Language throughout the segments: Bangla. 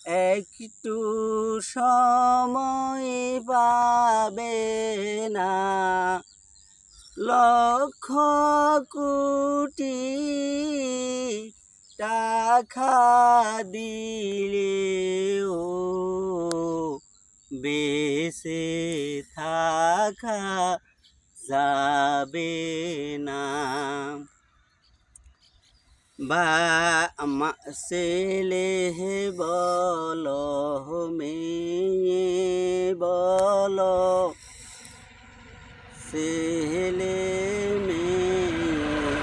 একটু সময় পাবে না, লক্ষ কোটি টাকা দিলেও বেঁচে থাকা যাবে না। বা ছেলে বলো মেয়ে বলো, ছেলে মেয়ে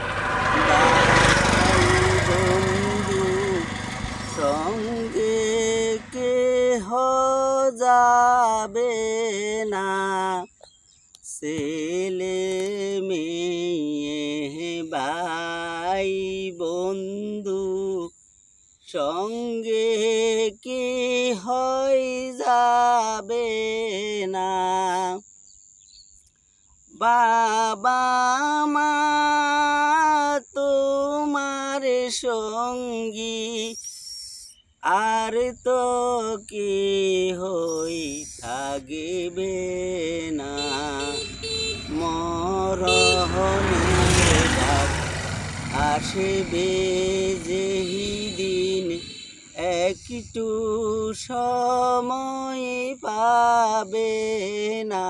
ভাই বন্ধু সঙ্গে কেহ যাবে না। ছেলে মেয়ে ভাই বন্ধু সঙ্গে কেহ যাবে না। বাবা মা তোমার সঙ্গী, আর তো কেহই থাকবে না। মরণের ডাক আসবে যেদিন, একটু সময় পাবে না।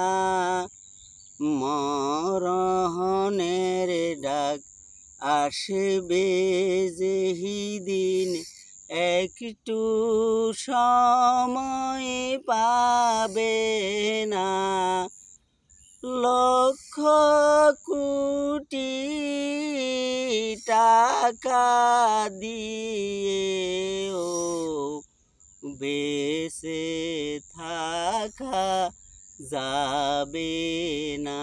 মরণের ডাক আসবে যেদিন, একটু সময় পাবে না। লক্ষ কোটি টাকা দিয়েও বেঁচে থাকা যাবে না।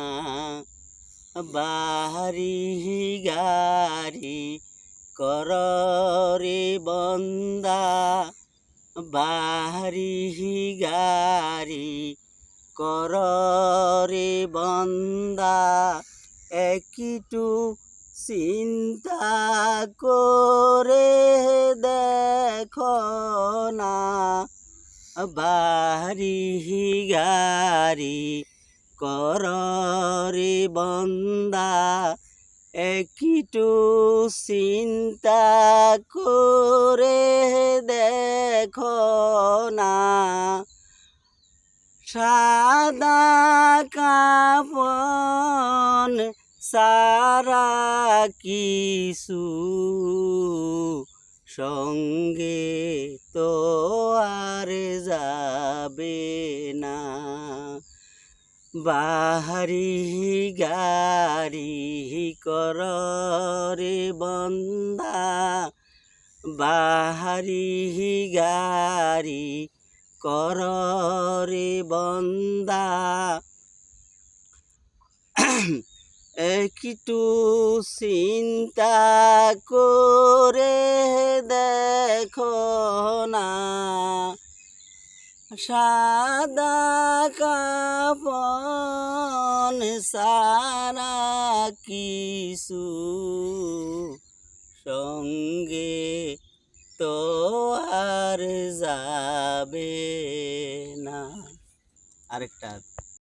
বাড়ি গাড়ি কররে বন্দা, বাড়ি গাড়ি কররে বন্দা, একটু চিন্তা করে দেখো না। বাড়ি গাড়ি কররে বন্দা, একটু চিন্তা করে দেখো না। সাদা কাফন সারা কিছু সঙ্গে তো আর যাবে না। বাড়ি গাড়ি কররে বন্দা, বাড়ি গাড়ি কররে বন্দা, একটু চিন্তা করে দেখো না। সাদা কাফন সারা কিছু সঙ্গে তো আর যাবে না। আরেকটা